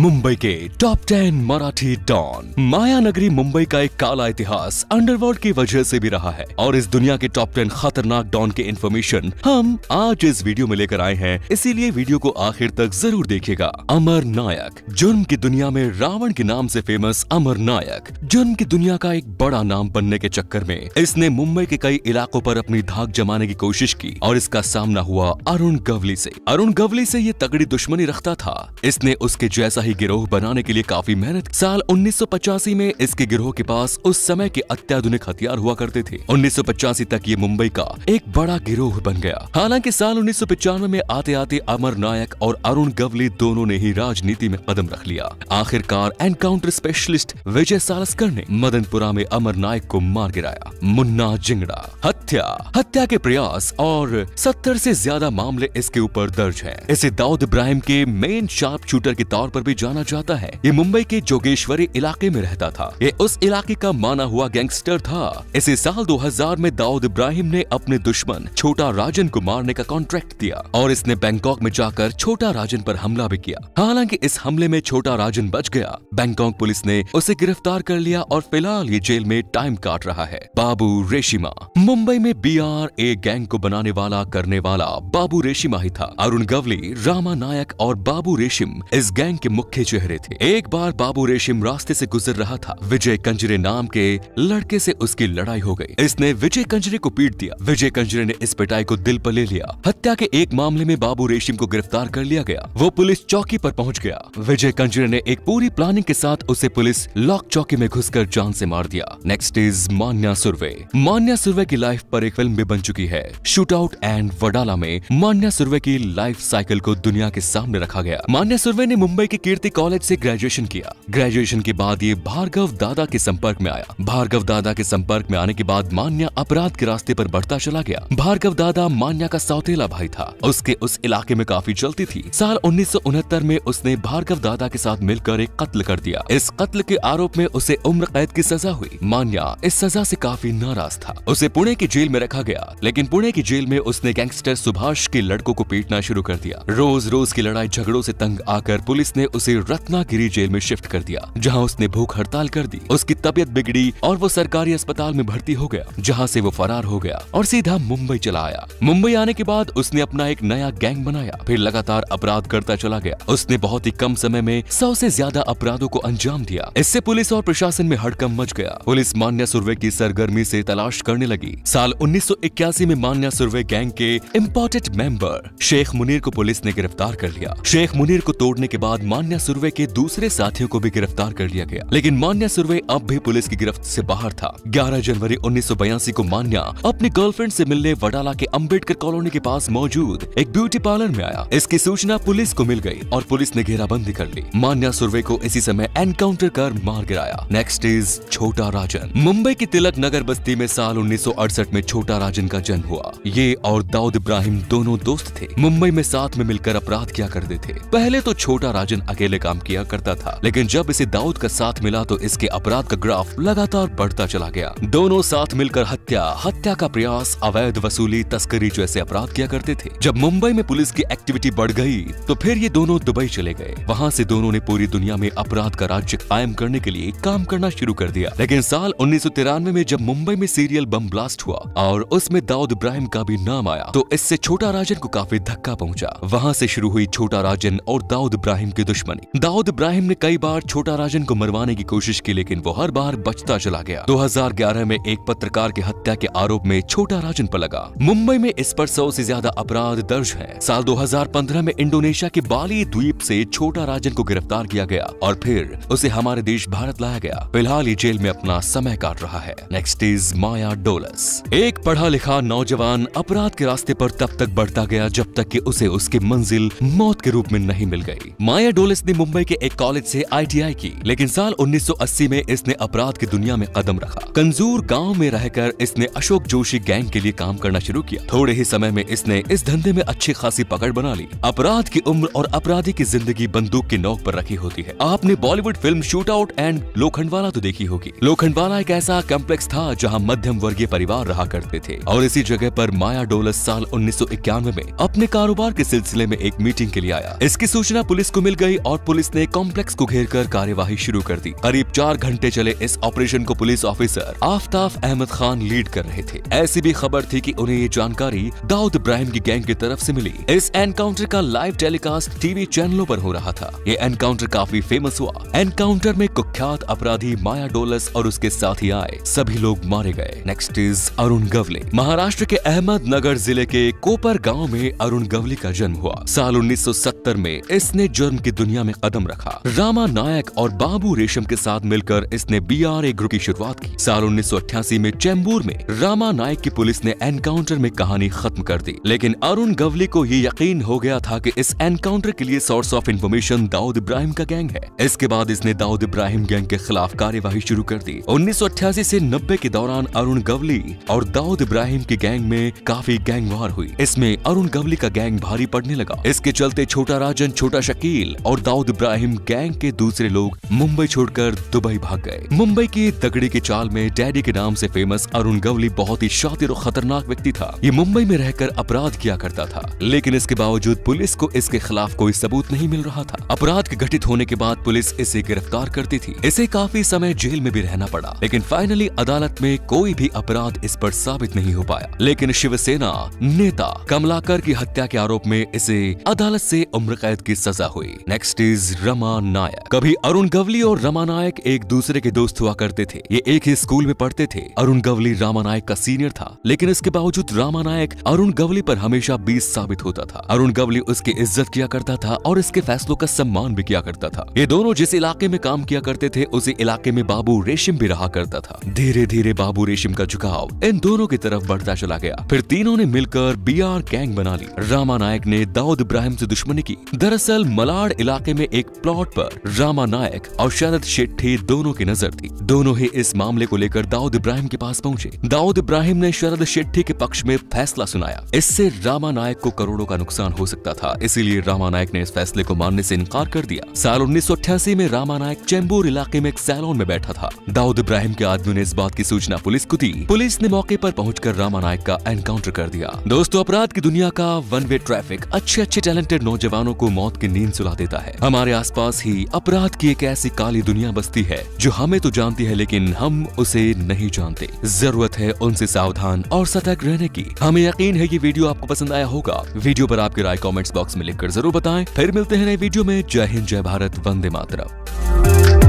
मुंबई के top 10 Marathi don. माया नगरी मुंबई का एक काला इतिहास अंडरवर्ल्ड की वजह से भी रहा है और इस दुनिया के टॉप 10 खतरनाक डॉन के इन्फॉर्मेशन हम आज इस वीडियो में लेकर आए हैं, इसीलिए वीडियो को आखिर तक जरूर देखिएगा। अमर नायक, जुर्म की दुनिया में रावण के नाम से फेमस अमर नायक, जुर्म की दुनिया का एक बड़ा नाम बनने के चक्कर में इसने मुंबई के कई इलाकों पर अपनी धाक जमाने की कोशिश की और इसका सामना हुआ अरुण गवली से। अरुण गवली से ये तगड़ी दुश्मनी रखता था। इसने उसके जैसा ही गिरोह बनाने के लिए काफी मेहनत। साल 1985 में इसके गिरोह के पास उस समय के अत्याधुनिक हथियार हुआ करते थे। 1985 तक ये मुंबई का एक बड़ा गिरोह बन गया। हालांकि साल 1995 में आते आते अमर नायक और अरुण गवली दोनों ने ही राजनीति में कदम रख लिया। आखिरकार एनकाउंटर स्पेशलिस्ट विजय सालस्कर ने मदनपुरा में अमर नायक को मार गिराया। मुन्ना जिंगड़ा, हत्या के प्रयास और 70 से ज्यादा मामले इसके ऊपर दर्ज हैं। इसे दाऊद इब्राहिम के मेन शार्प शूटर के तौर पर भी जाना जाता है। ये मुंबई के जोगेश्वरी इलाके में रहता था। ये उस इलाके का माना हुआ गैंगस्टर था। इसे साल 2000 में दाऊद इब्राहिम ने अपने दुश्मन छोटा राजन को मारने का कॉन्ट्रैक्ट दिया और इसने बैंकॉक में जाकर छोटा राजन पर हमला भी किया। हालांकि इस हमले में छोटा राजन बच गया। बैंकॉक पुलिस ने उसे गिरफ्तार कर लिया और फिलहाल ये जेल में टाइम काट रहा है। बाबू रेशिमा, मुंबई में BRA गैंग को बनाने वाला करने वाला बाबू रेशिमा ही था। अरुण गवली, रामा नायक और बाबू रेशिम इस गैंग के मुख्य चेहरे थे। एक बार बाबू रेशिम रास्ते से गुजर रहा था। विजय कंजरे नाम के लड़के से उसकी लड़ाई हो गई। इसने विजय कंजरे को पीट दिया। विजय कंजरे ने इस पिटाई को दिल पर ले लिया। हत्या के एक मामले में बाबू रेशिम को गिरफ्तार कर लिया गया। वो पुलिस चौकी पर पहुंच गया। विजय कंजरे ने एक पूरी प्लानिंग के साथ उसे पुलिस लॉक चौकी में घुसकर जान से मार दिया। नेक्स्ट इज मान्या सुर्वे। मान्या सुर्वे की लाइफ पर एक फिल्म भी बन चुकी है। शूट आउट एंड वडाला में मान्या सुर्वे की लाइफ साइकिल को दुनिया के सामने रखा गया। मान्या सुर्वे ने मुंबई के कीर्ति कॉलेज से ग्रेजुएशन किया। ग्रेजुएशन के बाद ये भार्गव दादा के संपर्क में आया। भार्गव दादा के संपर्क में आने के बाद मान्या अपराध के रास्ते पर बढ़ता चला गया। भार्गव दादा मान्या का सौतेला भाई था। उसके उस इलाके में काफी चलती थी। साल 1969 में उसने भार्गव दादा के साथ मिलकर एक कत्ल कर दिया। इस कत्ल के आरोप में उसे उम्र कैद की सजा हुई। मान्या इस सजा से काफी नाराज था। उसे पुणे की जेल में रखा गया, लेकिन पुणे की जेल में उसने गैंगस्टर सुभाष के लड़कों को पीटना शुरू कर दिया। रोज रोज की लड़ाई झगड़ों से तंग आकर पुलिस ने उसे रत्नागिरी जेल में शिफ्ट कर दिया, जहां उसने भूख हड़ताल कर दी। उसकी तबीयत बिगड़ी और वो सरकारी अस्पताल में भर्ती हो गया, जहां से वो फरार हो गया और सीधा मुंबई चला आया। मुंबई आने के बाद उसने अपना एक नया गैंग बनाया, फिर लगातार अपराध करता चला गया। उसने बहुत ही कम समय में 100 से ज्यादा अपराधों को अंजाम दिया। इससे पुलिस और प्रशासन में हड़कंप मच गया। पुलिस मान्या सुर्वे की सरगर्मी से तलाश करने लगी। साल 1981 में मान्या सुर्वे गैंग के इम्पोर्टेंट मेंबर शेख मुनीर को पुलिस ने गिरफ्तार कर लिया। शेख मुनीर को तोड़ने के बाद मान्या सुर्वे के दूसरे साथियों को भी गिरफ्तार कर लिया गया, लेकिन मान्या सुर्वे अब भी पुलिस की गिरफ्त से बाहर था। 11 जनवरी 1982 को मान्या अपनी गर्लफ्रेंड से मिलने वडाला के अंबेडकर कॉलोनी के पास मौजूद एक ब्यूटी पार्लर में आया। इसकी सूचना पुलिस को मिल गई और पुलिस ने घेराबंदी कर ली। मान्या सुर्वे को इसी समय एनकाउंटर कर मार गिराया। नेक्स्ट इज छोटा राजन। मुंबई की तिलक नगर बस्ती में साल 1968 में छोटा राजन का जन्म हुआ। ये और दाऊद इब्राहिम दोनों दोस्त थे। मुंबई में साथ में मिलकर अपराध किया करते थे। पहले तो छोटा राजन अकेले काम किया करता था, लेकिन जब इसे दाऊद का साथ मिला तो इसके अपराध का ग्राफ लगातार बढ़ता चला गया। दोनों साथ मिलकर हत्या का प्रयास, अवैध वसूली, तस्करी जैसे अपराध किया करते थे। जब मुंबई में पुलिस की एक्टिविटी बढ़ गई तो फिर ये दोनों दुबई चले गए। वहाँ से दोनों ने पूरी दुनिया में अपराध का राज्य कायम करने के लिए काम करना शुरू कर दिया। लेकिन साल 1993 में जब मुंबई में सीरियल बम ब्लास्ट हुआ और उसमें दाऊद इब्राहिम का भी नाम आया तो इससे छोटा राजन को काफी धक्का पहुंचा। वहाँ से शुरू हुई छोटा राजन और दाऊद इब्राहिम की दुश्मनी। दाऊद इब्राहिम ने कई बार छोटा राजन को मरवाने की कोशिश की, लेकिन वो हर बार बचता चला गया। 2011 में एक पत्रकार की हत्या के आरोप में छोटा राजन पर लगा। मुंबई में इस पर 100 से ज्यादा अपराध दर्ज हैं। साल 2015 में इंडोनेशिया के बाली द्वीप से छोटा राजन को गिरफ्तार किया गया और फिर उसे हमारे देश भारत लाया गया। फिलहाल ये जेल में अपना समय काट रहा है। नेक्स्ट इज माया डोलस। एक पढ़ा लिखा नौजवान अपराध के रास्ते पर तब तक बढ़ता गया जब तक कि उसे उसकी मंजिल मौत के रूप में नहीं मिल गई। माया डोलस ने मुंबई मुंबई के एक कॉलेज से ITI की, लेकिन साल 1980 में इसने अपराध की दुनिया में कदम रखा। कंजूर गांव में रहकर इसने अशोक जोशी गैंग के लिए काम करना शुरू किया। थोड़े ही समय में इसने इस धंधे में अच्छी खासी पकड़ बना ली। अपराध की उम्र और अपराधी की जिंदगी बंदूक की नोक पर रखी होती है। आपने Bollywood film shoot out and Lokhandwala तो देखी होगी। लोखंडवाला एक ऐसा कॉम्प्लेक्स था जहां मध्यम वर्गीय परिवार रहा करते थे, और इसी जगह पर माया डोलस साल 1991 में अपने कारोबार के सिलसिले में एक मीटिंग के लिए आया। इसकी सूचना पुलिस को मिल गई और पुलिस ने कॉम्प्लेक्स को घेर कर कार्यवाही शुरू कर दी। करीब 4 घंटे चले इस ऑपरेशन को police officer Aftab Ahmed Khan lead कर रहे थे। ऐसी भी खबर थी कि उन्हें ये जानकारी दाऊद इब्राहिम की गैंग की तरफ से मिली। इस एनकाउंटर का लाइव टेलीकास्ट टीवी चैनलों पर हो रहा था। ये एनकाउंटर काफी फेमस हुआ। एनकाउंटर में कुख्यात अपराधी माया डोलस और उसके साथी आए, सभी लोग मारे गए। Next is Arun Gawli. महाराष्ट्र के अहमदनगर जिले के कोपर गांव में अरुण गवली का जन्म हुआ। साल 1970 में इसने जुर्म की दुनिया में कदम रखा। रामा नायक और बाबू रेशम के साथ मिलकर इसने BRA ग्रुप की शुरुआत की। साल 1988 में चेंबूर में रामा नायक की पुलिस ने एनकाउंटर में कहानी खत्म कर दी, लेकिन अरुण गवली को ये यकीन हो गया था कि इस एनकाउंटर के लिए source of information Dawood Ibrahim का गैंग है। इसके बाद इसने दाऊद इब्राहिम गैंग के खिलाफ कार्यवाही शुरू कर दी। 1988 से 90 के दौरान अरुण गवली और दाऊद इब्राहिम की गैंग में काफी गैंग वार हुई। इसमें अरुण गवली का गैंग भारी पड़ने लगा। इसके चलते छोटा राजन, छोटा शकील और दाऊद इब्राहिम गैंग के दूसरे लोग मुंबई छोड़कर दुबई भाग गए। मुंबई की तगड़ी की चाल में डैडी के नाम से फेमस अरुण गवली बहुत ही शातिर और खतरनाक व्यक्ति था। ये मुंबई में रहकर अपराध किया करता था, लेकिन इसके बावजूद पुलिस को इसके खिलाफ कोई सबूत नहीं मिल रहा था। अपराध के घटित होने के बाद पुलिस इसे गिरफ्तार करती थी। इसे काफी समय जेल में भी रहना पड़ा, लेकिन फाइनली अदालत में कोई भी अपराध इस पर साबित नहीं हो पाया। लेकिन शिवसेना नेता कमलाकर की हत्या के आरोप में इसे अदालत से उम्र कैद की सजा हुई। नेक्स्ट इज रमा नायक। कभी अरुण गवली और रमा नायक एक दूसरे के दोस्त हुआ करते थे। ये एक ही स्कूल में पढ़ते थे। अरुण गवली रामा नायक का सीनियर था, लेकिन इसके बावजूद रामा नायक अरुण गवली पर हमेशा 20 साबित होता था। अरुण गवली उसकी इज्जत किया करता था और इसके फैसलों का सम्मान भी किया करता था। ये दोनों जिस इलाके में काम किया करते थे उसी इलाके में बाबू रेशम भी रहा करता था। धीरे धीरे बाबू रेशम का झुकाव इन दोनों की तरफ बढ़ता चला गया। फिर तीनों ने मिलकर BR गैंग बना ली। रामा नायक ने दाऊद इब्राहिम से दुश्मनी की। दरअसल मलाड इलाके में एक प्लॉट पर रामा नायक और शरद शेट्टी दोनों की नजर थी। दोनों ही इस मामले को लेकर दाऊद इब्राहिम के पास पहुंचे। दाऊद इब्राहिम ने शरद शेट्टी के पक्ष में फैसला सुनाया। इससे रामा नायक को करोड़ों का नुकसान हो सकता था, इसीलिए रामा नायक ने इस फैसले को मानने से इनकार कर दिया। साल 1988 में रामा नायक चेंबूर इलाके में एक सैलून में बैठा था। दाऊद इब्राहिम के आदमियों ने इस बात की सूचना पुलिस को दी। पुलिस ने मौके पर पहुंचकर रामा नायक का एनकाउंटर कर दिया। दोस्तों, अपराध की दुनिया का वन वे ट्रैफिक अच्छे टैलेंटेड नौजवानों को मौत की नींद सुला देता है। हमारे आसपास ही अपराध की एक ऐसी काली दुनिया बसती है जो हमें तो जानती है, लेकिन हम उसे नहीं जानते। जरूरत है उनसे सावधान और सतर्क रहने की। हमें यकीन है ये वीडियो आपको पसंद आया होगा। वीडियो पर आपकी राय कमेंट्स बॉक्स में लिखकर जरूर बताएं। फिर मिलते हैं नए वीडियो में। जय हिंद, जय भारत, वंदे मातरम।